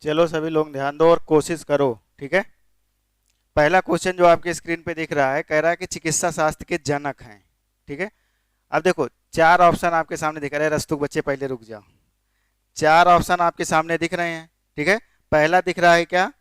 चलो सभी लोग ध्यान दो और कोशिश करो, ठीक है। पहला क्वेश्चन जो आपके स्क्रीन पे दिख रहा है, कह रहा है कि चिकित्सा शास्त्र के जनक हैं, ठीक है। अब देखो, चार ऑप्शन आपके सामने दिख रहे हैं। रस्तुक बच्चे पहले रुक जाओ। चार ऑप्शन आपके सामने दिख रहे हैं, ठीक है। पहला दिख रहा है क्या?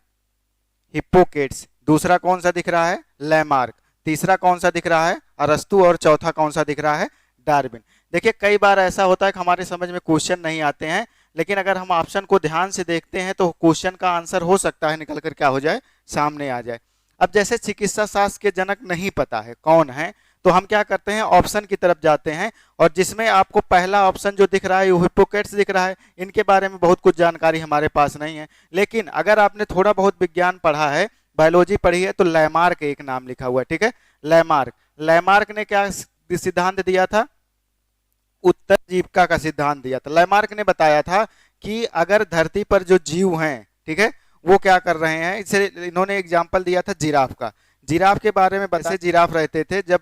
हिप्पोकेट्स। दूसरा कौन सा दिख रहा है? लैमार्क। तीसरा कौन सा दिख रहा है? अरस्तु। और चौथा कौन सा दिख रहा है? डार्विन। देखिए, कई बार ऐसा होता है कि हमारे समझ में क्वेश्चन नहीं आते हैं, लेकिन अगर हम ऑप्शन को ध्यान से देखते हैं तो क्वेश्चन का आंसर हो सकता है निकल कर क्या हो जाए, सामने आ जाए। अब जैसे चिकित्सा शास्त्र के जनक नहीं पता है कौन है, तो हम क्या करते हैं, ऑप्शन की तरफ जाते हैं। और जिसमें आपको पहला ऑप्शन जो दिख रहा है वो हिप्पोकेट्स दिख रहा है। इनके बारे में बहुत कुछ जानकारी हमारे पास नहीं है, लेकिन अगर आपने थोड़ा बहुत विज्ञान पढ़ा है, बायोलॉजी पढ़ी है, तो लैमार्क एक नाम लिखा हुआ है, ठीक है। लैमार्क। लैमार्क ने क्या सिद्धांत दिया था? उत्तरजीविका का सिद्धांत दिया था। लैमार्क ने बताया था कि अगर धरती पर जो जीव हैं, ठीक है, वो क्या कर रहे हैं, इसे इन्होंने एग्जाम्पल दिया था जिराफ का। जिराफ के बारे में बताया, जिराफ रहते थे, जब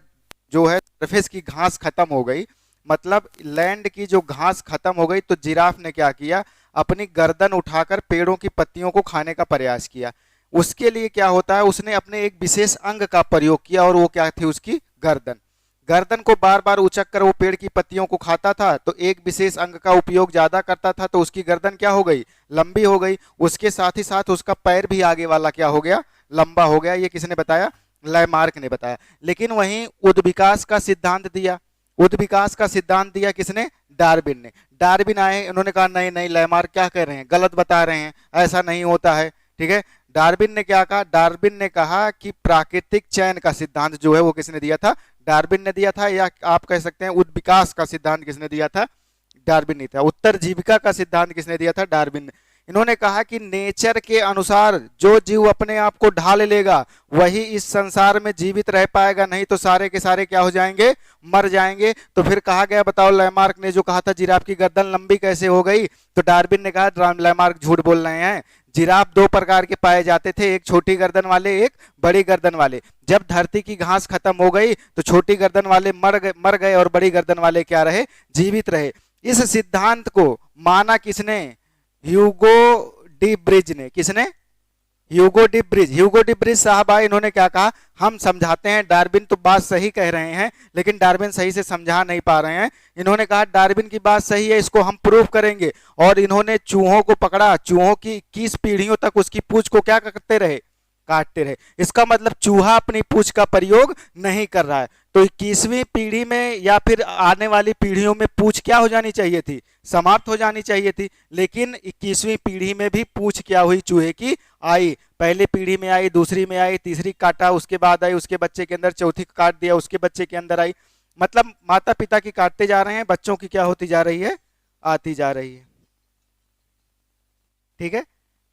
जो है सरफेस की घास खत्म हो गई, मतलब लैंड की जो घास खत्म हो गई, तो जिराफ ने क्या किया, अपनी गर्दन उठाकर पेड़ों की पत्तियों को खाने का प्रयास किया। उसके लिए क्या होता है, उसने अपने एक विशेष अंग का प्रयोग किया, और वो क्या थी, उसकी गर्दन। गर्दन को बार बार उचक कर वो पेड़ की पत्तियों को खाता था, तो एक विशेष अंग का उपयोग ज्यादा करता था, तो उसकी गर्दन क्या हो गई, लंबी हो गई। उसके साथ ही साथ उसका पैर भी आगे वाला क्या हो गया, लंबा हो गया। ये किसने बताया? लैमार्क ने बताया। लेकिन वहीं उद्विकास का सिद्धांत दिया। उद्विकास का सिद्धांत दिया किसने? डार्विन ने। डार्विन आए, उन्होंने कहा नहीं नहीं, लैमार्क क्या कह रहे हैं, गलत बता रहे हैं, ऐसा नहीं होता है, ठीक है। डार्विन ने क्या कहा? डार्विन ने कहा कि प्राकृतिक चयन का सिद्धांत जो है वो किसने दिया था? डार्विन ने दिया था। या आप कह सकते हैं उद्विकास का सिद्धांत किसने दिया था? डार्विन नहीं था। उत्तरजीविका का सिद्धांत किसने दिया था? डार्विन ने। इन्होंने कहा कि नेचर के अनुसार जो जीव अपने आप को ढाल लेगा वही इस संसार में जीवित रह पाएगा, नहीं तो सारे के सारे क्या हो जाएंगे, मर जाएंगे। तो फिर कहा गया, बताओ, लैमार्क ने जो कहा था जिराफ की गर्दन लंबी कैसे हो गई, तो डार्विन ने कहा लैमार्क झूठ बोल रहे हैं। जिराफ दो प्रकार के पाए जाते थे, एक छोटी गर्दन वाले, एक बड़ी गर्दन वाले। जब धरती की घास खत्म हो गई तो छोटी गर्दन वाले मर गए और बड़ी गर्दन वाले क्या रहे, जीवित रहे। इस सिद्धांत को माना किसने? ह्यूगो डी ब्रिज ने। किसने? Hugo de bridge. Hugo de bridge साहब आए, इन्होंने क्या कहा, हम समझाते हैं, डार्विन तो बात सही कह रहे हैं, लेकिन डार्विन सही से समझा नहीं पा रहे हैं। इन्होंने कहा डार्विन की बात सही है, इसको हम प्रूव करेंगे। और इन्होंने चूहों को पकड़ा, चूहों की 21 पीढ़ियों तक उसकी पूंछ को क्या करते रहे, काटते रहे। इसका मतलब चूहा अपनी पूंछ का प्रयोग नहीं कर रहा है। तो 21वीं पीढ़ी में या फिर आने वाली पीढ़ियों में पूंछ क्या हो जानी चाहिए थी, समाप्त हो जानी चाहिए थी। लेकिन 21वीं पीढ़ी में भी पूंछ क्या हुई, चूहे की आई। पहली पीढ़ी में आई, दूसरी में आई, तीसरी काटा, उसके बाद आई उसके बच्चे के अंदर, चौथी काट दिया, उसके बच्चे के अंदर आई। मतलब माता पिता की काटते जा रहे हैं, बच्चों की क्या होती जा रही है, आती जा रही है, ठीक है।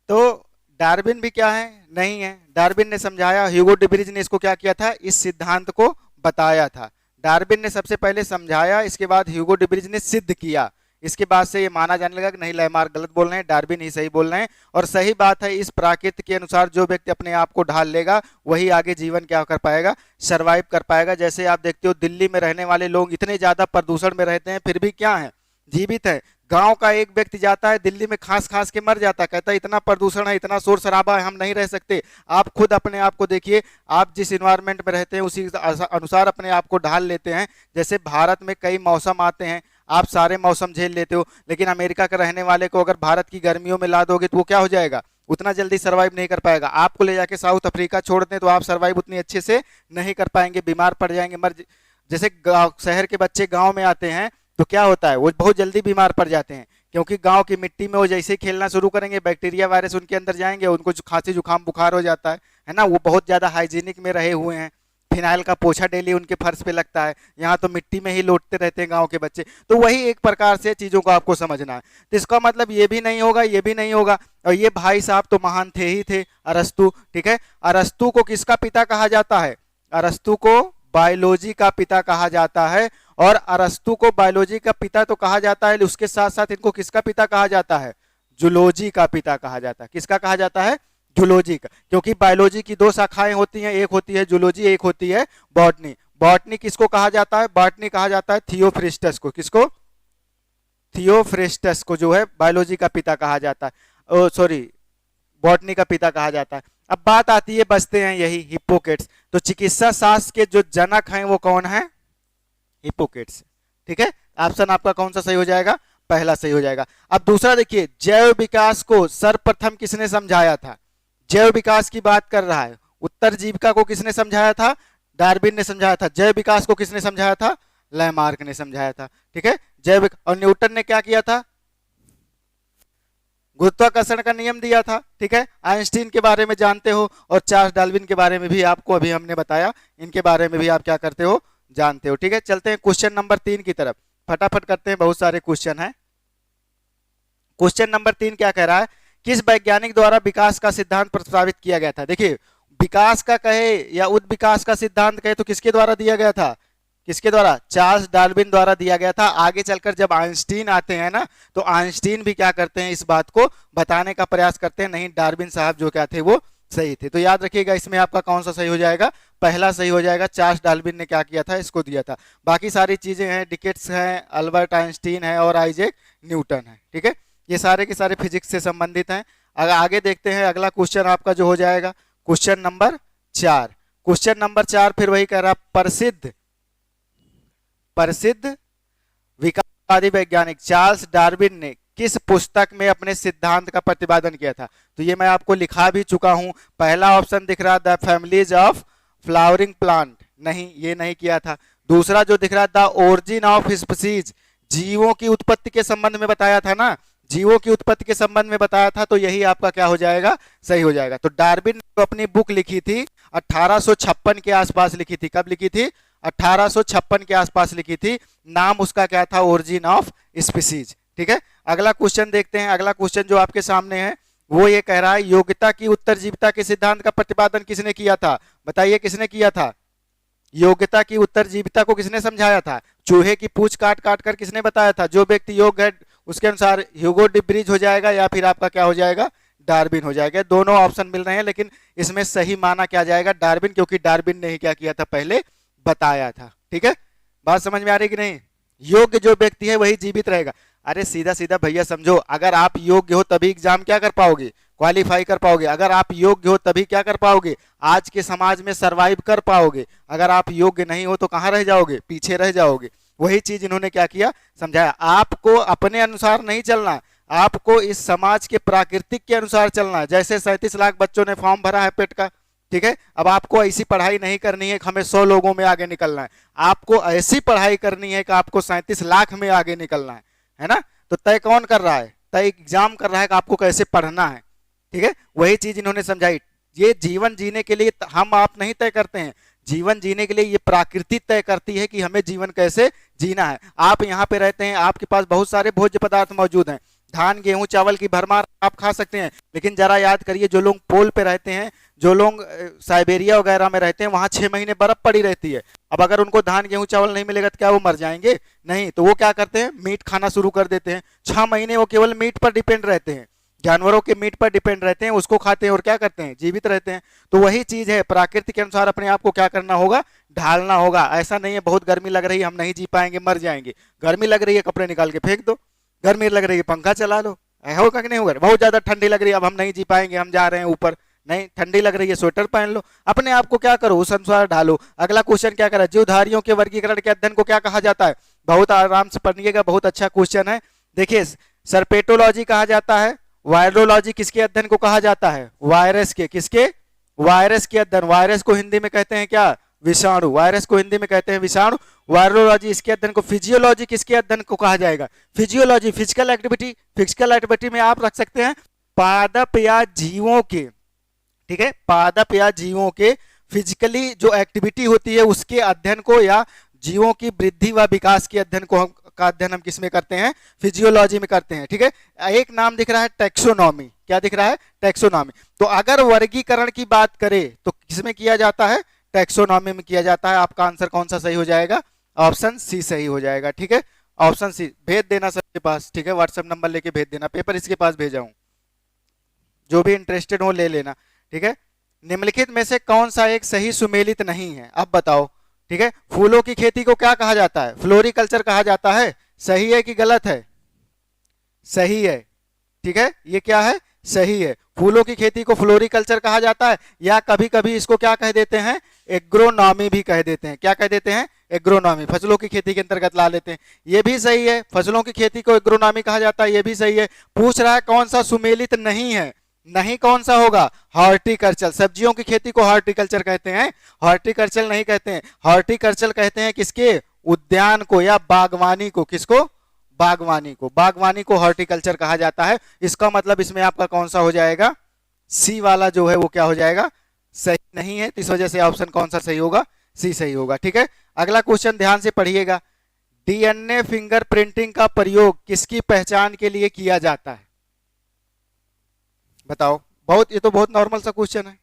तो डार्विन भी क्या है, नहीं है। डार्विन ने समझाया, ह्यूगो डिब्रिज ने इसको क्या किया था, इस सिद्धांत को बताया था। डार्विन ने सबसे पहले समझाया, इसके बाद ह्यूगो डिब्रिज ने सिद्ध किया। इसके बाद से ये माना जाने लगा कि नहीं, लैमार्क गलत बोल रहे हैं, डार्विन ही सही बोल रहे हैं। और सही बात है, इस प्राकृति के अनुसार जो व्यक्ति अपने आप को ढाल लेगा वही आगे जीवन क्या कर पाएगा, सरवाइव कर पाएगा। जैसे आप देखते हो दिल्ली में रहने वाले लोग इतने ज्यादा प्रदूषण में रहते हैं, फिर भी क्या है, जीवित है। गांव का एक व्यक्ति जाता है दिल्ली में, खांस खांस के मर जाता है, कहता है इतना प्रदूषण है, इतना शोर शराबा है, हम नहीं रह सकते। आप खुद अपने आप को देखिए, आप जिस इन्वायरमेंट में रहते हैं उसी अनुसार अपने आप को ढाल लेते हैं। जैसे भारत में कई मौसम आते हैं, आप सारे मौसम झेल लेते हो, लेकिन अमेरिका के रहने वाले को अगर भारत की गर्मियों में ला दोगे तो वो क्या हो जाएगा, उतना जल्दी सर्वाइव नहीं कर पाएगा। आपको ले जाके साउथ अफ्रीका छोड़ दें तो आप सर्वाइव उतनी अच्छे से नहीं कर पाएंगे, बीमार पड़ जाएंगे, जैसे शहर के बच्चे गाँव में आते हैं तो क्या होता है, वो बहुत जल्दी बीमार पड़ जाते हैं, क्योंकि गांव की मिट्टी में वो जैसे ही खेलना शुरू करेंगे बैक्टीरिया वायरस उनके अंदर जाएंगे, उनको खांसी जुकाम बुखार हो जाता है ना। वो बहुत ज्यादा हाइजीनिक में रहे हुए हैं, फिनाइल का पोछा डेली उनके फर्श पे लगता है, यहाँ तो मिट्टी में ही लौटते रहते हैं गांव के बच्चे। तो वही एक प्रकार से चीजों को आपको समझना है। तो इसका मतलब ये भी नहीं होगा, ये भी नहीं होगा। और ये भाई साहब तो महान थे ही थे, अरस्तु, ठीक है। अरस्तु को किसका पिता कहा जाता है? अरस्तु को बायोलॉजी का पिता कहा जाता है। और अरस्तु को बायोलॉजी का पिता तो कहा जाता है, उसके साथ साथ इनको किसका पिता कहा जाता है? जूलॉजी का पिता कहा जाता है। किसका कहा जाता है? जूलॉजी का। क्योंकि बायोलॉजी की दो शाखाएं होती हैं, एक होती है जूलॉजी, एक होती है बॉटनी। बॉटनी किसको कहा जाता है? बॉटनी कहा जाता है थियोफ्रिस्टस को। किसको? थियोफ्रिस्टस को जो है बायोलॉजी का पिता कहा जाता है। सॉरी, बॉटनी का पिता कहा जाता है। अब बात आती है, बचते हैं यही हिप्पोक्रेट्स। तो चिकित्सा शास्त्र के जो जनक हैं वो कौन है? हिप्पोक्रेट्स। ठीक है, ऑप्शन आपका कौन सा सही हो जाएगा? पहला सही हो जाएगा। अब दूसरा देखिए, जैव विकास को सर्वप्रथम किसने समझाया था? जैव विकास की बात कर रहा है। उत्तर जीविका को किसने समझाया था? डार्विन ने समझाया था। जैव विकास को किसने समझाया था? लैमार्क ने समझाया था। ठीक है, जैव। और न्यूटन ने क्या किया था? गुरुत्वाकर्षण का नियम दिया था। ठीक है, आइंस्टीन के बारे में जानते हो, और चार्ल्स डार्विन के बारे में भी आपको अभी हमने बताया, इनके बारे में भी आप क्या करते हो? जानते हो। ठीक है, चलते हैं क्वेश्चन नंबर 3 की तरफ, फटाफट करते हैं, बहुत सारे क्वेश्चन हैं। क्वेश्चन नंबर 3 क्या कह रहा है? किस वैज्ञानिक द्वारा विकास का सिद्धांत प्रस्तावित किया गया था? देखिए, विकास का कहे या उद्विकास का सिद्धांत कहे तो किसके द्वारा दिया गया था? किसके द्वारा? चार्ल्स डार्विन द्वारा दिया गया था। आगे चलकर जब आइंस्टीन आते हैं ना, तो आइंस्टीन भी क्या करते हैं? इस बात को बताने का प्रयास करते हैं, नहीं डार्विन साहब जो क्या थे वो सही थे। तो याद रखिएगा, इसमें आपका कौन सा सही हो जाएगा? पहला सही हो जाएगा। चार्ल्स डार्विन ने क्या किया था? इसको दिया था। बाकी सारी चीजें हैं, डिकेट्स हैं, अल्बर्ट आइंस्टीन है और आइजैक न्यूटन है। ठीक है, ये सारे के सारे फिजिक्स से संबंधित हैं। अगर आगे देखते हैं, अगला क्वेश्चन आपका जो हो जाएगा क्वेश्चन नंबर 4। क्वेश्चन नंबर 4 फिर वही कह रहा, प्रसिद्ध विकासवादी वैज्ञानिक चार्ल्स डार्विन ने किस पुस्तक में अपने सिद्धांत का प्रतिपादन किया था? तो ये मैं आपको लिखा भी चुका हूं। पहला ऑप्शन दिख रहा, the families of flowering plant, नहीं ये नहीं किया था। दूसरा जो दिख रहा, द ओरिजिन ऑफ स्पीसीज, जीवों की उत्पत्ति के संबंध में बताया था ना, जीवों की उत्पत्ति के संबंध में बताया था, तो यही आपका क्या हो जाएगा? सही हो जाएगा। तो डार्विन ने अपनी बुक लिखी थी 1856 के आसपास लिखी थी। कब लिखी थी? 1856 के आसपास लिखी थी। नाम उसका क्या था? Origin of species. ठीक है, अगला क्वेश्चन देखते हैं। अगला क्वेश्चन जो आपके सामने है वो ये कह रहा है, योग्यता की उत्तरजीविता के सिद्धांत का प्रतिपादन किसने किया था? बताइए किसने किया था? योग्यता की उत्तरजीविता को किसने समझाया था? चूहे की पूंछ काट काट कर किसने बताया था? जो व्यक्ति योग्य है उसके अनुसार ह्यूगो डिब्रीज हो जाएगा, या फिर आपका क्या हो जाएगा? डार्विन हो जाएगा। दोनों ऑप्शन मिल रहे हैं, लेकिन इसमें सही माना क्या जाएगा? डार्विन, क्योंकि डार्विन ने ही क्या किया था? पहले बताया था। ठीक है, बात समझ में आ रही कि नहीं? योग्य जो व्यक्ति है वही जीवित रहेगा। अरे सीधा सीधा भैया समझो, अगर आप योग्य हो तभी एग्जाम क्या कर पाओगे? क्वालिफाई कर पाओगे। अगर आप योग्य हो तभी क्या कर पाओगे? आज के समाज में सरवाइव कर पाओगे। अगर आप योग्य नहीं हो तो कहां रह जाओगे? पीछे रह जाओगे। वही चीज इन्होंने क्या किया? समझाया। आपको अपने अनुसार नहीं चलना, आपको इस समाज के प्राकृतिक के अनुसार चलना। जैसे 37 लाख बच्चों ने फॉर्म भरा है पेट का, ठीक है, अब आपको ऐसी पढ़ाई नहीं करनी है कि हमें 100 लोगों में आगे निकलना है। आपको ऐसी पढ़ाई करनी है कि आपको 37 लाख में आगे निकलना है ना? तो तय कौन कर रहा है? तय एग्जाम कर रहा है कि आपको कैसे पढ़ना है। ठीक है, वही चीज इन्होंने समझाई। ये जीवन जीने के लिए हम आप नहीं तय करते हैं, जीवन जीने के लिए ये प्रकृति तय करती है कि हमें जीवन कैसे जीना है। आप यहाँ पे रहते हैं, आपके पास बहुत सारे भोज्य पदार्थ मौजूद हैं, धान गेहूं चावल की भरमार आप खा सकते हैं, लेकिन जरा याद करिए, जो लोग पोल पे रहते हैं, जो लोग साइबेरिया वगैरह में रहते हैं, वहां 6 महीने बर्फ पड़ी रहती है। अब अगर उनको धान गेहूं चावल नहीं मिलेगा तो क्या वो मर जाएंगे? नहीं। तो वो क्या करते हैं? मीट खाना शुरू कर देते हैं। 6 महीने वो केवल मीट पर डिपेंड रहते हैं, जानवरों के मीट पर डिपेंड रहते हैं, उसको खाते हैं और क्या करते हैं? जीवित रहते हैं। तो वही चीज है, प्रकृति के अनुसार अपने आप को क्या करना होगा? ढालना होगा। ऐसा नहीं है बहुत गर्मी लग रही है हम नहीं जी पाएंगे, मर जाएंगे। गर्मी लग रही है कपड़े निकाल के फेंक दो, गर्मी लग रही है पंखा चला लो, होगा कि नहीं होगा? बहुत ज्यादा ठंडी लग रही है, अब हम नहीं जी पाएंगे, हम जा रहे हैं ऊपर, नहीं ठंडी लग रही है स्वेटर पहन लो। अपने आप को क्या करो? उस अनुसार ढालो। अगला क्वेश्चन क्या करा? जीवधारियों के वर्गीकरण के अध्ययन को क्या कहा जाता है? बहुत आराम से पढ़िएगा, बहुत अच्छा क्वेश्चन है। देखिए, सर्पेटोलॉजी कहा जाता है। वायरोलॉजी किसके अध्ययन को कहा जाता है? वायरस के। किसके? वायरस के अध्ययन। वायरस को हिंदी में कहते हैं क्या? विषाणु। वायरस को हिंदी में कहते हैं विषाणु। वायरोलॉजी इसके अध्ययन को। फिजियोलॉजी किसके अध्ययन को कहा जाएगा? Physiology physical activity. Physical activity में आप रख सकते हैं पादप या जीवों के, ठीक है, पादप या जीवों के फिजिकली जो एक्टिविटी होती है उसके अध्ययन को, या जीवों की वृद्धि व विकास के अध्ययन को का अध्ययन हम किस में करते हैं? फिजियोलॉजी में करते हैं। ठीक है, एक नाम दिख रहा है टैक्सोनॉमी। क्या दिख रहा है? टैक्सोनॉमी। तो अगर वर्गीकरण की बात करें तो किसमें किया जाता है? टैक्सोनॉमी में किया जाता है। आपका आंसर कौन सा सही हो जाएगा? ऑप्शन सी सही हो जाएगा। ठीक है, ऑप्शन सी भेज देना सबके पास, ठीक है, व्हाट्सएप नंबर लेके भेज देना। पेपर इसके पास भेजा हूं, जो भी इंटरेस्टेड हो ले लेना। ठीक है, निम्नलिखित में से कौन सा एक सही सुमेलित नहीं है? अब बताओ। ठीक है, फूलों की खेती को क्या कहा जाता है? फ्लोरिकल्चर कहा जाता है। सही है कि गलत है? सही है। ठीक है, ये क्या है? सही है। फूलों की खेती को फ्लोरिकल्चर कहा जाता है, या कभी कभी इसको क्या कह देते हैं, एग्रोनॉमी भी कह देते हैं। क्या कह देते हैं, एग्रोनॉमी। फसलों की खेती के अंतर्गत ला लेते हैं, ये भी सही है। फसलों की खेती को एग्रोनॉमी कहा जाता है, ये भी सही है। पूछ रहा है कौन सा सुमेलित नहीं है, नहीं कौन सा होगा, हॉर्टिकल्चर। सब्जियों की खेती को हॉर्टिकल्चर कहते हैं, हॉर्टिकल्चर नहीं कहते हैं। हॉर्टिकल्चर कहते हैं किसके, उद्यान को या बागवानी को। किसको, बागवानी को। बागवानी को हॉर्टिकल्चर कहा जाता है। इसका मतलब इसमें आपका कौन सा हो जाएगा, सी वाला जो है वो क्या हो जाएगा, सही नहीं है। तो इस वजह से ऑप्शन कौन सा सही होगा, सी सही होगा। ठीक है, अगला क्वेश्चन ध्यान से पढ़िएगा। डीएनए फिंगरप्रिंटिंग का प्रयोग किसकी पहचान के लिए किया जाता है, बताओ। बहुत, ये तो बहुत नॉर्मल सा क्वेश्चन है।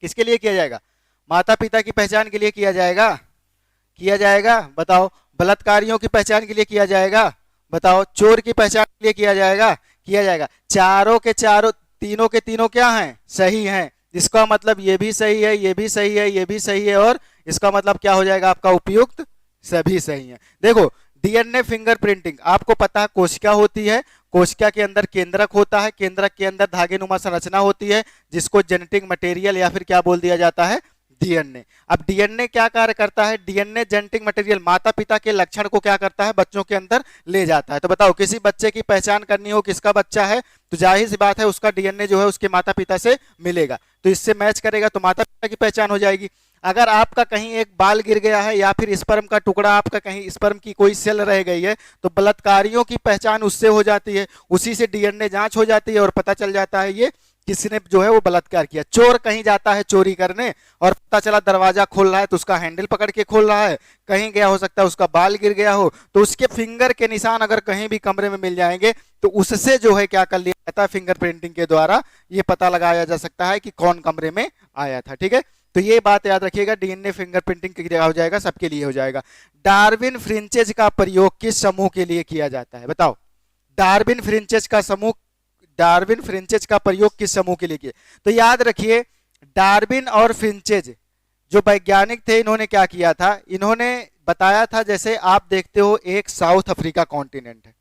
किसके लिए किया जाएगा, माता पिता की पहचान के लिए किया जाएगा, किया जाएगा, बताओ। बलात्कारियों की पहचान के लिए किया जाएगा, बताओ। चोर की पहचान के लिए किया जाएगा, किया जाएगा। चारों के चारों, तीनों के तीनों क्या हैं, सही हैं। इसका मतलब ये भी सही है, ये भी सही है, ये भी सही है, और इसका मतलब क्या हो जाएगा आपका, उपयुक्त सभी सही है। देखो, डीएनए फिंगरप्रिंटिंग आपको पता है कोशिका होती है, कोशिका के अंदर केंद्रक होता है, केंद्रक के अंदर धागेनुमा संरचना होती है, जिसको जेनेटिक मटेरियल या फिर क्या बोल दिया जाता है, डीएनए। अब डीएनए क्या कार्य करता है, डीएनए जेनेटिक मटेरियल माता पिता के लक्षण को क्या करता है, बच्चों के अंदर ले जाता है। तो बताओ, किसी बच्चे की पहचान करनी हो किसका बच्चा है, तो जाहिर सी बात है उसका डीएनए जो है उसके माता पिता से मिलेगा, तो इससे मैच करेगा तो माता पिता की पहचान हो जाएगी। अगर आपका कहीं एक बाल गिर गया है या फिर स्पर्म का टुकड़ा, आपका कहीं स्पर्म की कोई सेल रह गई है, तो बलात्कारियों की पहचान उससे हो जाती है, उसी से डीएनए जांच हो जाती है और पता चल जाता है ये किसने जो है वो बलात्कार किया। चोर कहीं जाता है चोरी करने और पता चला दरवाजा खोल रहा है तो उसका हैंडल पकड़ के खोल रहा है, कहीं गया हो सकता है उसका बाल गिर गया हो, तो उसके फिंगर के निशान अगर कहीं भी कमरे में मिल जाएंगे तो उससे जो है क्या कर लिया जाता है, फिंगर प्रिंटिंग के द्वारा ये पता लगाया जा सकता है कि कौन कमरे में आया था। ठीक है, तो ये बात याद रखिएगा, डीएनए फिंगरप्रिंटिंग की हो जाएगा, सबके लिए हो जाएगा। डार्विन फ्रिंचेज का प्रयोग किस समूह के लिए किया जाता है, बताओ। डार्विन फ्रिंचेज का समूह, डार्विन फ्रिंचेज का प्रयोग किस समूह के लिए किया, तो याद रखिए डार्विन और फ्रिंचेज जो वैज्ञानिक थे, इन्होंने क्या किया था, इन्होंने बताया था, जैसे आप देखते हो एक साउथ अफ्रीका कॉन्टिनेंट है,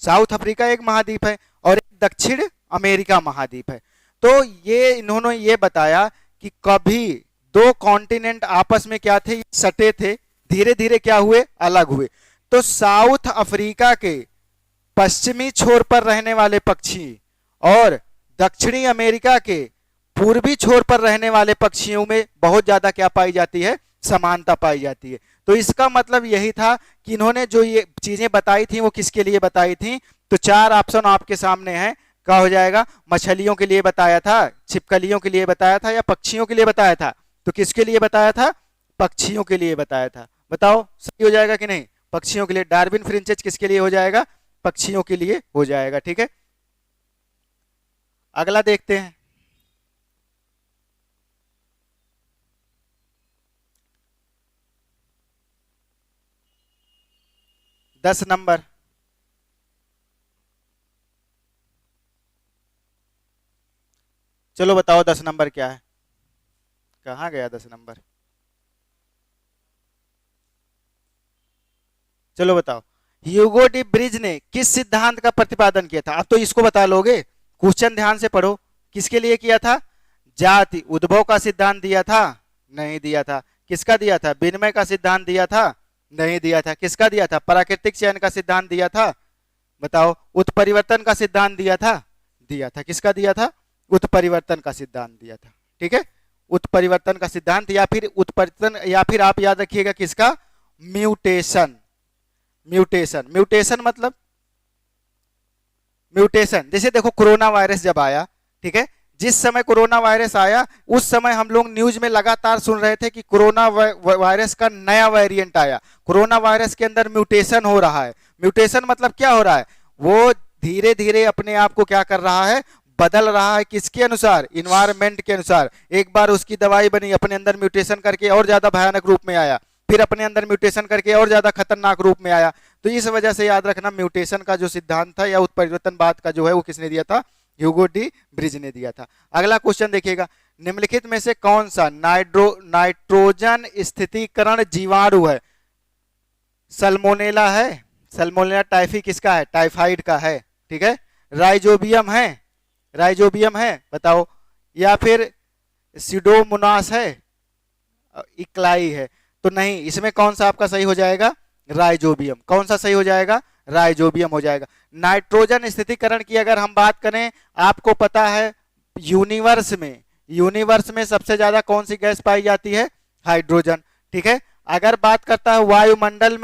साउथ अफ्रीका एक महाद्वीप है और एक दक्षिण अमेरिका महाद्वीप है। तो ये इन्होंने ये बताया कि कभी दो कॉन्टिनेंट आपस में क्या थे, सटे थे, धीरे धीरे क्या हुए, अलग हुए। तो साउथ अफ्रीका के पश्चिमी छोर पर रहने वाले पक्षी और दक्षिणी अमेरिका के पूर्वी छोर पर रहने वाले पक्षियों में बहुत ज्यादा क्या पाई जाती है, समानता पाई जाती है। तो इसका मतलब यही था कि इन्होंने जो ये चीजें बताई थी वो किसके लिए बताई थी, तो चार ऑप्शन आपके सामने है, क्या हो जाएगा, मछलियों के लिए बताया था, छिपकलियों के लिए बताया था, या पक्षियों के लिए बताया था, तो किसके लिए बताया था, पक्षियों के लिए बताया था। बताओ सही हो जाएगा कि नहीं, पक्षियों के लिए। डार्विन फ्रिंचेज किसके लिए हो जाएगा, पक्षियों के लिए हो जाएगा। ठीक है, अगला देखते हैं। दस नंबर, चलो बताओ 10 नंबर क्या है, कहाँ गया 10 नंबर, चलो बताओ। ह्यूगो डी ब्रिज ने किस सिद्धांत का प्रतिपादन किया था, अब तो इसको बता लोगे, क्वेश्चन ध्यान से पढ़ो। किसके लिए किया था, जाति उद्भव का सिद्धांत दिया था, नहीं दिया था। किसका दिया था, विनिमय का सिद्धांत दिया था, नहीं दिया था। किसका दिया था, प्राकृतिक चयन का सिद्धांत दिया था, बताओ। उत्परिवर्तन का सिद्धांत दिया था, दिया था। किसका दिया था, उत्परिवर्तन का सिद्धांत दिया था। ठीक है, उत्परिवर्तन का सिद्धांत, या फिर उत्परिवर्तन, या फिर आप याद रखिएगा किसका, म्यूटेशन। म्यूटेशन, म्यूटेशन मतलब म्यूटेशन, जैसे देखो कोरोना वायरस जब आया, ठीक है, जिस समय कोरोना वायरस आया उस समय हम लोग न्यूज में लगातार सुन रहे थे कि कोरोना वायरस का नया वेरिएंट आया, कोरोना वायरस के अंदर म्यूटेशन हो रहा है। म्यूटेशन मतलब क्या हो रहा है, वो धीरे धीरे अपने आप को क्या कर रहा है, बदल रहा है, किसके अनुसार, इन्वायरमेंट के अनुसार। एक बार उसकी दवाई बनी, अपने अंदर म्यूटेशन करके और ज्यादा भयानक रूप में आया, फिर अपने अंदर म्यूटेशन करके और ज्यादा खतरनाक रूप में आया। तो इस वजह से याद रखना, म्यूटेशन का जो सिद्धांत था या उत्परिवर्तनवाद का जो है वो किसने दिया था, ह्यूगो डी ब्रिज ने दिया था। अगला क्वेश्चन देखिएगा, निम्नलिखित में से कौन सा नाइट्रोजन स्थितीकरण जीवाणु है, सल्मोनेला है, सल्मोनेला टाइफी किसका है, टाइफाइड का है, ठीक है, राइजोबियम है, राइजोबियम है, बताओ, या फिर सीडोमोनास है, इक्लाई है? तो नहीं, इसमें कौन सा आपका सही हो जाएगा? राइजोबियम। कौन सा सही हो जाएगा? राइजोबियम हो जाएगा। नाइट्रोजन स्थितिकरण की अगर हम बात करें, आपको पता है यूनिवर्स में सबसे ज्यादा कौन सी गैस पाई जाती है? हाइड्रोजन। ठीक है, अगर बात करता है वायुमंडल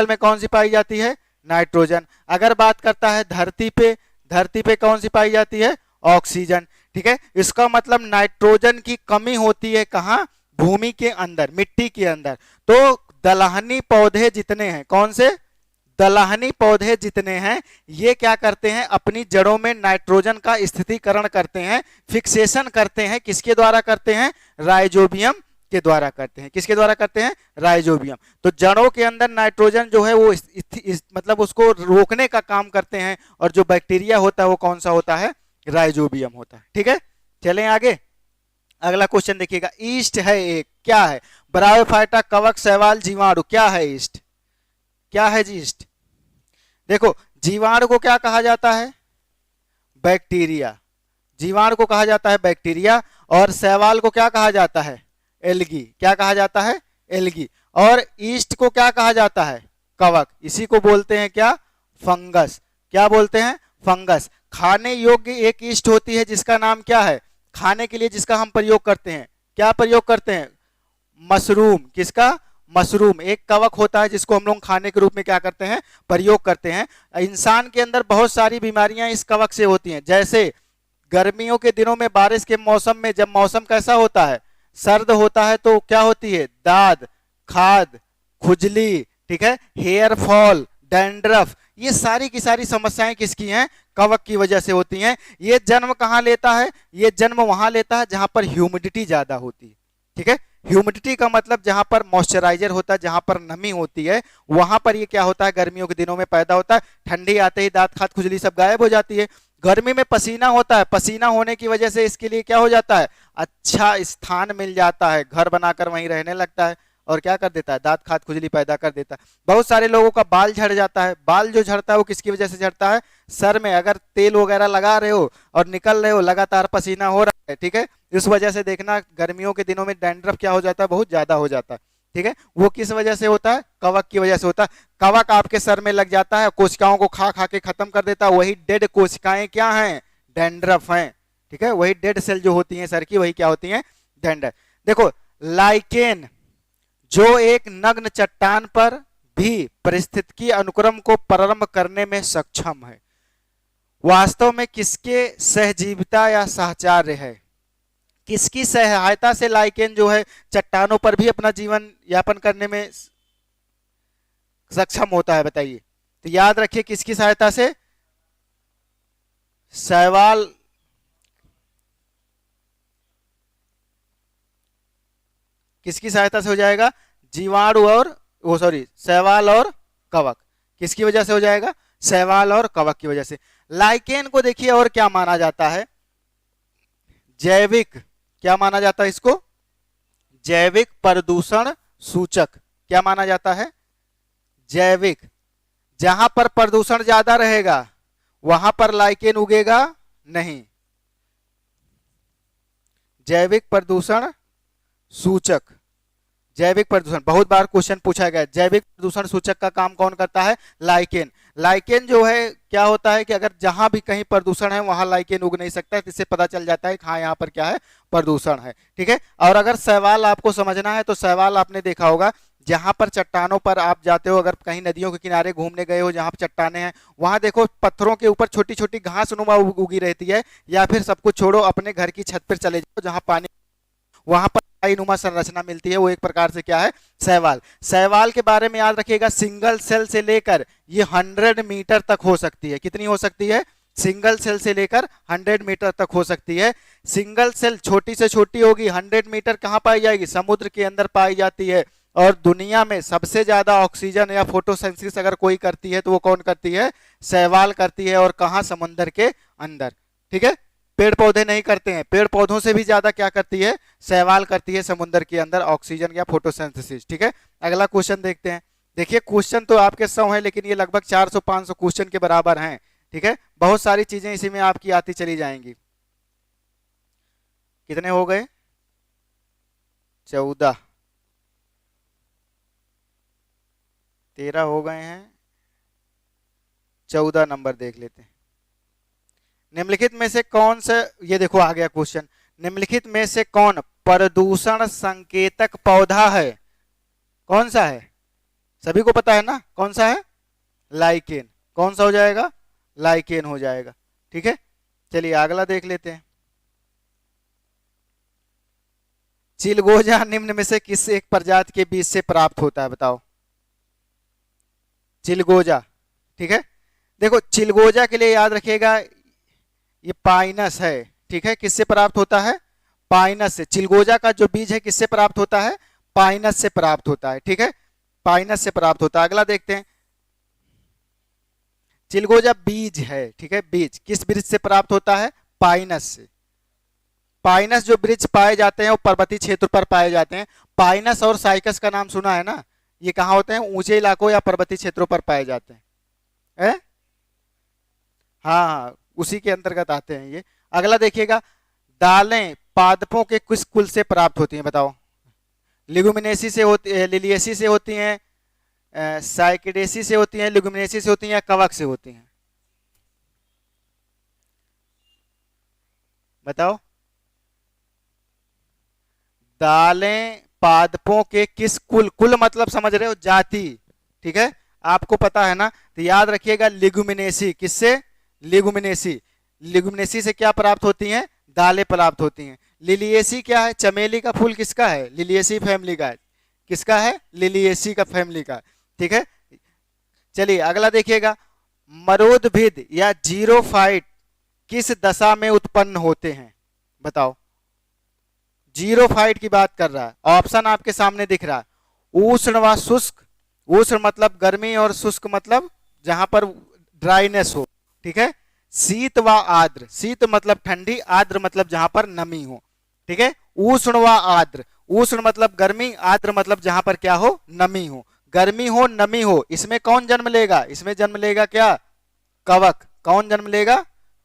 में कौन सी पाई जाती है? नाइट्रोजन। अगर बात करता है धरती पे कौन सी पाई जाती है? ऑक्सीजन। ठीक है, इसका मतलब नाइट्रोजन की कमी होती है कहाँ? भूमि के अंदर, मिट्टी के अंदर। तो दलहनी पौधे जितने हैं, कौन से? दलहनी पौधे जितने हैं, ये क्या करते हैं? अपनी जड़ों में नाइट्रोजन का स्थितिकरण करते हैं, फिक्सेशन करते हैं। किसके द्वारा करते हैं? राइजोबियम के द्वारा करते हैं। किसके द्वारा करते हैं? राइजोबियम। तो जड़ों के अंदर नाइट्रोजन जो है वो मतलब उसको रोकने का काम करते हैं, और जो बैक्टीरिया होता है वो कौन सा होता है? राइजोबियम होता है। ठीक है, चलें आगे। अगला क्वेश्चन देखिएगा, ईस्ट है एक, क्या है? ब्रायोफाइटा, कवक, शैवाल, जीवाणु, क्या है ईस्ट? क्या है जी ईस्ट? देखो, जीवाणु को क्या कहा जाता है? बैक्टीरिया। जीवाणु को कहा जाता है बैक्टीरिया, और शैवाल को क्या कहा जाता है? एल्गी। क्या कहा जाता है? एल्गी। और ईस्ट को क्या कहा जाता है? कवक। इसी को बोलते हैं क्या? फंगस। क्या बोलते हैं? फंगस। खाने योग्य एक ईस्ट होती है जिसका नाम क्या है? खाने के लिए जिसका हम प्रयोग करते हैं, क्या प्रयोग करते हैं? मशरूम। किसका? मशरूम। एक कवक होता है जिसको हम लोग खाने के रूप में क्या करते हैं? प्रयोग करते हैं। इंसान के अंदर बहुत सारी बीमारियां इस कवक से होती हैं, जैसे गर्मियों के दिनों में, बारिश के मौसम में, जब मौसम कैसा होता है? सर्द होता है, तो क्या होती है? दाद, खाद, खुजली, ठीक है, हेयर फॉल, डैंड्रफ, ये सारी की सारी समस्याएं किसकी हैं? कवक की वजह से होती हैं। ये जन्म कहाँ लेता है? ये जन्म वहां लेता है जहां पर ह्यूमिडिटी ज्यादा होती है। ठीक है, ह्यूमिडिटी का मतलब जहां पर मॉइस्चराइजर होता है, जहां पर नमी होती है, वहां पर ये क्या होता है? गर्मियों के दिनों में पैदा होता है। ठंडी आते ही दांत, खाद, खुजली सब गायब हो जाती है। गर्मी में पसीना होता है, पसीना होने की वजह से इसके लिए क्या हो जाता है? अच्छा स्थान मिल जाता है, घर बनाकर वहीं रहने लगता है, और क्या कर देता है? दांत, खाद, खुजली पैदा कर देता है। बहुत सारे लोगों का बाल झड़ जाता है। बाल जो झड़ता है वो किसकी वजह से झड़ता है? सर में अगर तेल वगैरह लगा रहे हो और निकल रहे हो, लगातार पसीना हो रहा है, ठीक है, इस वजह से देखना गर्मियों के दिनों में डैंड्रफ क्या हो जाता है? बहुत ज्यादा हो जाता है। ठीक है, वो किस वजह से होता है? कवक की वजह से होता है। कवक आपके सर में लग जाता है, कोशिकाओं को खा खा के खत्म कर देता है। वही डेड कोशिकाएं क्या हैं? डैंड्रफ हैं। ठीक है, वही डेड सेल जो होती हैं सर की, वही क्या होती हैं? डैंड्रफ। देखो, लाइकेन जो एक नग्न चट्टान पर भी परिस्थितिकी अनुक्रम को प्रारंभ करने में सक्षम है, वास्तव में किसके सहजीविता या सहचार्य है? किसकी सहायता से लाइकेन जो है चट्टानों पर भी अपना जीवन यापन करने में सक्षम होता है? बताइए। तो याद रखिए, किसकी सहायता से? शैवाल, किसकी सहायता से हो जाएगा? जीवाणु और शैवाल और कवक। किसकी वजह से हो जाएगा? शैवाल और कवक की वजह से। लाइकेन को देखिए और क्या माना जाता है? जैविक, क्या माना जाता है इसको? जैविक प्रदूषण सूचक। क्या माना जाता है? जैविक। जहां पर प्रदूषण ज्यादा रहेगा वहां पर लाइकेन उगेगा नहीं। जैविक प्रदूषण सूचक। जैविक प्रदूषण बहुत बार क्वेश्चन पूछा गया। जैविक प्रदूषण सूचक का काम कौन करता है? लाइकेन। लाइकेन जो है क्या होता है कि अगर जहां भी कहीं प्रदूषण है वहां लाइकेन उग नहीं सकता है, इससे पता चल जाता है कि हाँ यहाँ पर क्या है? प्रदूषण है। ठीक है, और अगर शैवाल आपको समझना है तो शैवाल आपने देखा होगा, जहां पर चट्टानों पर आप जाते हो, अगर कहीं नदियों के किनारे घूमने गए हो जहां पर चट्टाने हैं, वहां देखो पत्थरों के ऊपर छोटी छोटी घास नुमा उगी रहती है, या फिर सब कुछ छोड़ो, अपने घर की छत पर चले जाओ जहां पानी, वहां पर नुमा संरचना मिलती है, वो एक प्रकार से क्या है? शैवाल। शैवाल के बारे में याद रखिएगा, सिंगल सेल से लेकर ये 100 मीटर तक हो सकती है। कितनी हो सकती है? सिंगल सेल से लेकर 100 मीटर तक हो सकती है। सिंगल सेल छोटी से छोटी होगी, 100 मीटर कहाँ पाई जाएगी? समुद्र के अंदर पाई जाती है। और दुनिया में सबसे ज्यादा ऑक्सीजन या फोटोसिंथेसिस अगर कोई करती है तो वो कौन करती है? शैवाल करती है। और कहाँ? समुद्र के अंदर। ठीक है, पेड़ पौधे नहीं करते हैं। पेड़ पौधों से भी ज्यादा क्या करती है? शैवाल करती है समुद्र के अंदर ऑक्सीजन या फोटोसिंथेसिस। ठीक है, अगला क्वेश्चन देखते हैं। देखिए, क्वेश्चन तो आपके 100 हैं, लेकिन ये लगभग 400-500 क्वेश्चन के बराबर हैं। ठीक है, बहुत सारी चीजें इसी में आपकी आती चली जाएंगी। कितने हो गए? 14, 13 हो गए हैं। 14 नंबर देख लेते हैं। निम्नलिखित में से कौन सा, ये देखो आ गया क्वेश्चन, निम्नलिखित में से कौन प्रदूषण संकेतक पौधा है? कौन सा है? सभी को पता है ना कौन सा है? लाइकेन। कौन सा हो जाएगा? लाइकेन हो जाएगा। ठीक है, चलिए अगला देख लेते हैं। चिलगोजा निम्न में से किस एक प्रजाति के बीज से प्राप्त होता है? बताओ। चिलगोजा, ठीक है, देखो चिलगोजा के लिए याद रखिएगा ये पाइनस है। ठीक है, किससे प्राप्त होता है? पाइनस से। चिलगोजा का जो बीज है किससे प्राप्त होता है? पाइनस से प्राप्त होता है। ठीक है, पाइनस से प्राप्त होता है। अगला देखते हैं। चिलगोजा बीज है, ठीक है, बीज किस वृक्ष से प्राप्त होता है? पाइनस से। पाइनस जो वृक्ष पाए जाते हैं वो पर्वतीय क्षेत्र पर पाए जाते हैं। पाइनस और साइकस का नाम सुना है ना? ये कहाँ होते हैं? ऊंचे इलाकों या पर्वतीय क्षेत्रों पर पाए जाते हैं। हाँ हाँ, उसी के अंतर्गत आते हैं ये। अगला देखिएगा, दालें पादपों के किस कुल से प्राप्त होती हैं? बताओ। लिगुमिनेसी से होती है, लिलिएसी से होती हैं, साइकेडेसी से होती हैं, लिगुमिनेसी से होती हैं या कवक से होती हैं? बताओ। दालें पादपों के किस कुल, कुल मतलब समझ रहे हो? जाति। ठीक है, आपको पता है ना, तो याद रखिएगा लिगुमिनेसी। किससे? लिगुमिनेसी। लिगुमिनेसी से क्या प्राप्त होती हैं? दालें प्राप्त होती हैं। लिलिएसी क्या है? चमेली का फूल किसका है? लिलिएसी फैमिली का है। किसका है? लिलिएसी का फैमिली का। ठीक है, चलिए अगला देखिएगा, मरोदभिद या जीरोफाइट किस दशा में उत्पन्न होते हैं? बताओ। जीरोफाइट की बात कर रहा है। ऑप्शन आपके सामने दिख रहा है। उष्ण व शुष्क। उष्ण मतलब गर्मी और शुष्क मतलब जहां पर ड्राइनेस हो। ठीक है, शीत व आर्द्र। शीत मतलब ठंडी, आर्द्र मतलब जहां पर नमी हो। ठीक है, उष्ण व आर्द्र। उष्ण मतलब गर्मी, आर्द्र मतलब जहां पर क्या हो? नमी हो। गर्मी हो, नमी हो, इसमें कौन जन्म लेगा? इसमें जन्म लेगा क्या? कवक। कौन जन्म लेगा?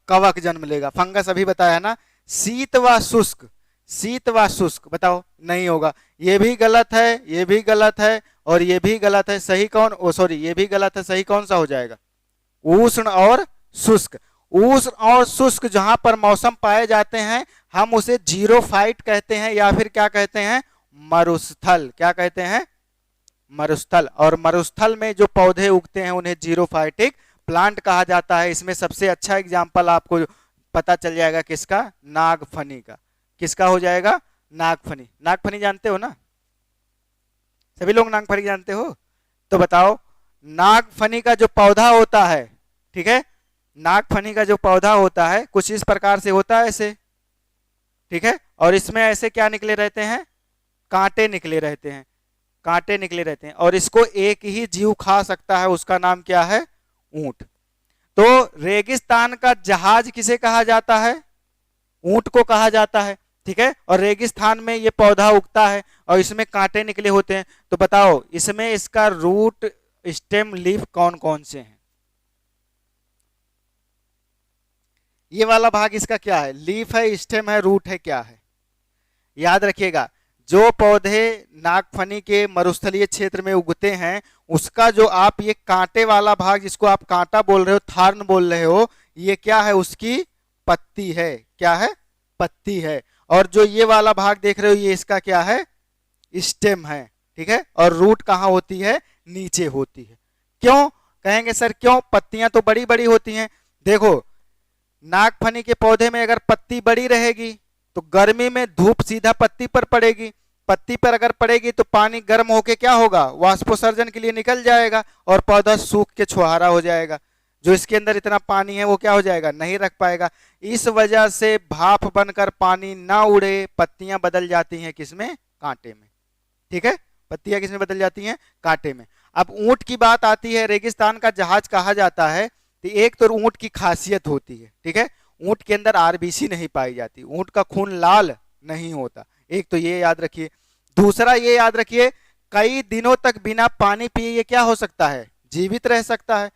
कवक जन्म लेगा। फंगस अभी बताया ना। शीत व शुष्क। शीत व शुष्क बताओ। नहीं होगा, ये भी गलत है, ये भी गलत है और ये भी गलत है। सही कौन? ओ सॉरी, ये भी गलत है। सही कौन सा हो जाएगा? उष्ण और शुष्क। उष्ण और शुष्क जहां पर मौसम पाए जाते हैं हम उसे जीरोफाइट कहते हैं या फिर क्या कहते हैं? मरुस्थल। क्या कहते हैं? मरुस्थल। और मरुस्थल में जो पौधे उगते हैं उन्हें जीरोफाइटिक प्लांट कहा जाता है। इसमें सबसे अच्छा एग्जाम्पल आपको पता चल जाएगा किसका? नागफनी का। किसका हो जाएगा? नागफनी। नागफनी जानते हो ना? सभी लोग नागफनी जानते हो? तो बताओ, नागफनी का जो पौधा होता है, ठीक है, नागफनी का जो पौधा होता है कुछ इस प्रकार से होता है ऐसे। ठीक है, और इसमें ऐसे क्या निकले रहते हैं? कांटे निकले रहते हैं। कांटे निकले रहते हैं और इसको एक ही जीव खा सकता है, उसका नाम क्या है? ऊंट। तो रेगिस्तान का जहाज किसे कहा जाता है? ऊंट को कहा जाता है। ठीक है, और रेगिस्तान में ये पौधा उगता है और इसमें कांटे निकले होते हैं। तो बताओ इसमें इसका रूट, स्टेम, लीफ कौन कौन से हैं? ये वाला भाग इसका क्या है? लीफ है, स्टेम है, रूट है, क्या है? याद रखिएगा, जो पौधे नागफनी के मरुस्थलीय क्षेत्र में उगते हैं उसका जो आप ये कांटे वाला भाग जिसको आप कांटा बोल रहे हो, थार्न बोल रहे हो, ये क्या है? उसकी पत्ती है। क्या है? पत्ती है। और जो ये वाला भाग देख रहे हो ये इसका क्या है? स्टेम है। ठीक है, और रूट कहाँ होती है? नीचे होती है। क्यों कहेंगे सर? क्यों? पत्तियां तो बड़ी बड़ी होती हैं। देखो, नागफनी के पौधे में अगर पत्ती बड़ी रहेगी तो गर्मी में धूप सीधा पत्ती पर पड़ेगी। पत्ती पर अगर पड़ेगी तो पानी गर्म होके क्या होगा? वाष्पोत्सर्जन के लिए निकल जाएगा और पौधा सूख के छुहारा हो जाएगा। जो इसके अंदर इतना पानी है वो क्या हो जाएगा? नहीं रख पाएगा। इस वजह से भाप बनकर पानी ना उड़े, पत्तियां बदल जाती हैं किसमें? कांटे में। ठीक है, पत्तियां किसमें बदल जाती हैं? कांटे में। अब ऊंट की बात आती है, रेगिस्तान का जहाज कहा जाता है। तो एक तो ऊंट की खासियत होती है, ठीक है, ऊंट के अंदर आरबीसी नहीं पाई जाती, ऊंट का खून लाल नहीं होता। एक तो ये याद रखिए। दूसरा ये याद रखिए, कई दिनों तक बिना पानी पिए ये क्या हो सकता है? जीवित रह सकता है।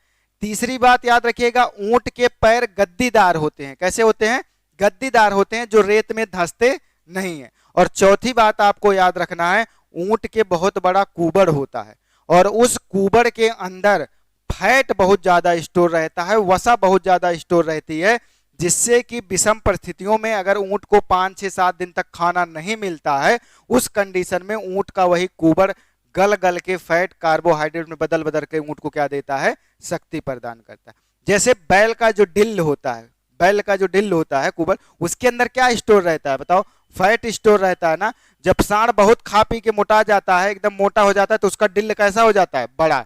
तीसरी बात याद रखिएगा, ऊंट के पैर गद्दीदार होते हैं। कैसे होते हैं? गद्दीदार होते हैं, जो रेत में धंसते नहीं है। और चौथी बात आपको याद रखना है, ऊंट के बहुत बड़ा कुबड़ होता है और उस कुबड़ के अंदर फैट बहुत ज्यादा स्टोर रहता है, वसा बहुत ज्यादा स्टोर रहती है, जिससे कि विषम परिस्थितियों में अगर ऊंट को 5, 6, 7 दिन तक खाना नहीं मिलता है, उस कंडीशन में ऊंट का वही कुबड़ गल गल के फैट कार्बोहाइड्रेट में बदल बदल के ऊंट को क्या देता है? शक्ति प्रदान करता है। जैसे बैल का जो डिल होता है, बैल का जो डिल होता है कुबड़, उसके अंदर क्या स्टोर रहता है बताओ? फैट स्टोर रहता है ना। जब सांड बहुत खा पी के मोटा जाता है, एकदम मोटा हो जाता है, तो उसका डिल कैसा हो जाता है? बड़ा।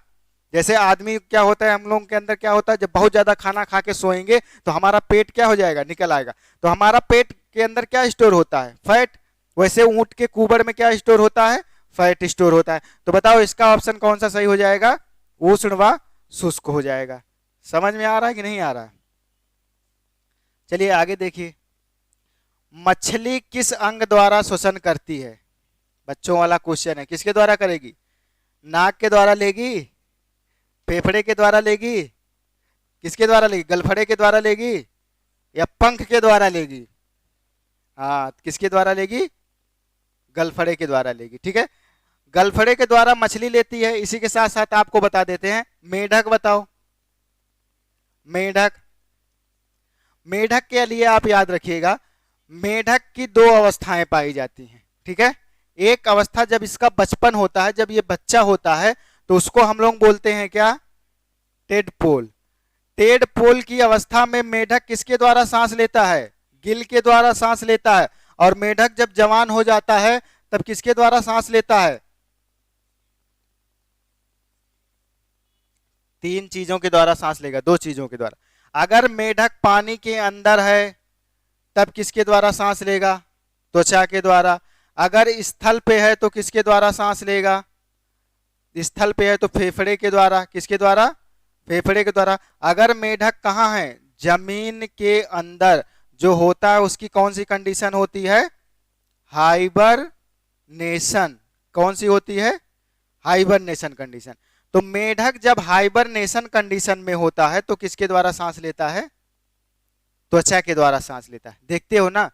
जैसे आदमी क्या होता है, हम लोगों के अंदर क्या होता है, जब बहुत ज्यादा खाना खा के सोएंगे तो हमारा पेट क्या हो जाएगा? निकल आएगा। तो हमारा पेट के अंदर क्या स्टोर होता है? फैट। वैसे ऊंट के कुबड़ में क्या स्टोर होता है? फैट स्टोर होता है। तो बताओ इसका ऑप्शन कौन सा सही हो जाएगा? उष्ण व शुष्क हो जाएगा। समझ में आ रहा है कि नहीं आ रहा? चलिए आगे देखिए, मछली किस अंग द्वारा श्वसन करती है? बच्चों वाला क्वेश्चन है। किसके द्वारा करेगी? नाक के द्वारा लेगी, फेफड़े के द्वारा लेगी, किसके द्वारा लेगी? गलफड़े के द्वारा लेगी या पंख के द्वारा लेगी? हाँ, किसके द्वारा लेगी? गलफड़े के द्वारा लेगी। ठीक है, गलफड़े के द्वारा मछली लेती है। इसी के साथ साथ आपको बता देते हैं, मेढक बताओ। मेढक, मेढक के लिए आप याद रखिएगा, मेढक की 2 अवस्थाएं पाई जाती हैं। ठीक है, एक अवस्था जब इसका बचपन होता है, जब ये बच्चा होता है, तो उसको हम लोग बोलते हैं क्या? टेडपोल। टेडपोल की अवस्था में मेढक किसके द्वारा सांस लेता है? गिल के द्वारा सांस लेता है। और मेढक जब जवान हो जाता है तब किसके द्वारा सांस लेता है? 3 चीजों के द्वारा सांस लेगा, 2 चीजों के द्वारा। अगर मेढक पानी के अंदर है तब किसके द्वारा सांस लेगा? त्वचा के द्वारा। अगर स्थल पे है तो किसके द्वारा सांस लेगा? स्थल पे है तो फेफड़े के द्वारा। किसके द्वारा? फेफड़े के द्वारा। अगर मेढक कहाँ है? जमीन के अंदर जो होता है उसकी कौन सी कंडीशन होती है? हाइबरनेशन। कौन सी होती है? Hibernation condition. तो मेढक जब हाइबरनेशन कंडीशन में होता है तो किसके द्वारा सांस लेता है? त्वचा के द्वारा सांस लेता है। देखते हो ना,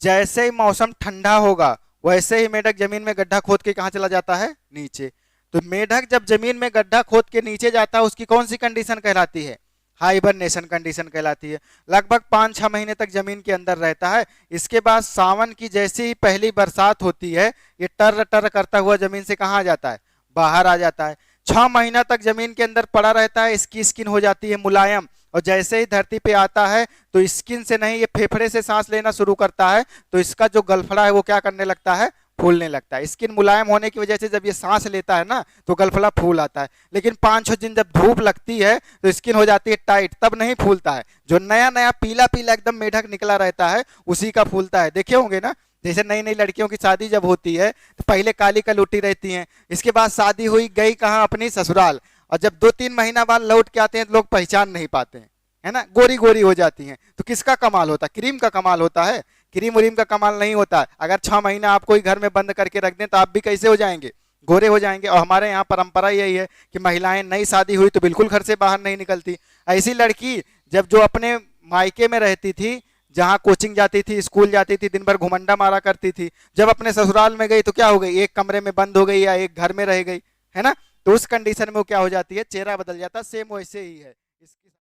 जैसे ही मौसम ठंडा होगा वैसे ही मेढक जमीन में गड्ढा खोद के कहां चला जाता है? नीचे। तो मेढक जब जमीन में गड्ढा खोद के नीचे जाता है उसकी कौन सी कंडीशन कहलाती है? हाइबरनेशन कंडीशन कहलाती है। लगभग 5-6 महीने तक जमीन के अंदर रहता है। इसके बाद सावन की जैसी ही पहली बरसात होती है, ये टर टर करता हुआ जमीन से कहाँ आ जाता है? बाहर आ जाता है। 6 महीना तक जमीन के अंदर पड़ा रहता है, इसकी स्किन हो जाती है मुलायम, और जैसे ही धरती पे आता है तो स्किन से नहीं, ये फेफड़े से सांस लेना शुरू करता है, तो इसका जो गलफड़ा है वो क्या करने लगता है? फूलने लगता है। स्किन मुलायम होने की वजह से जब ये सांस लेता है ना तो गलफड़ा फूल आता है। लेकिन 5-6 दिन जब धूप लगती है तो स्किन हो जाती है टाइट, तब नहीं फूलता है। जो नया नया पीला पीला एकदम मेढक निकला रहता है उसी का फूलता है। देखे होंगे ना, जैसे नई नई लड़कियों की शादी जब होती है तो पहले काली कलूटी रहती हैं, इसके बाद शादी हुई, गई कहाँ? अपनी ससुराल, और जब 2-3 महीना बाद लौट के आते हैं तो लोग पहचान नहीं पाते हैं, है ना, गोरी गोरी हो जाती हैं। तो किसका कमाल होता है? क्रीम का कमाल होता है। क्रीम व्रीम का कमाल नहीं होता है। अगर 6 महीना आप कोई घर में बंद करके रख दें तो आप भी कैसे हो जाएंगे? गोरे हो जाएंगे। और हमारे यहाँ परंपरा यही है कि महिलाएं नई शादी हुई तो बिल्कुल घर से बाहर नहीं निकलती। ऐसी लड़की जब जो अपने मायके में रहती थी, जहाँ कोचिंग जाती थी, स्कूल जाती थी, दिन भर घुमंडा मारा करती थी, जब अपने ससुराल में गई तो क्या हो गई? एक कमरे में बंद हो गई या एक घर में रह गई, है ना। तो उस कंडीशन में वो क्या हो जाती है? चेहरा बदल जाता है। सेम वैसे ही है।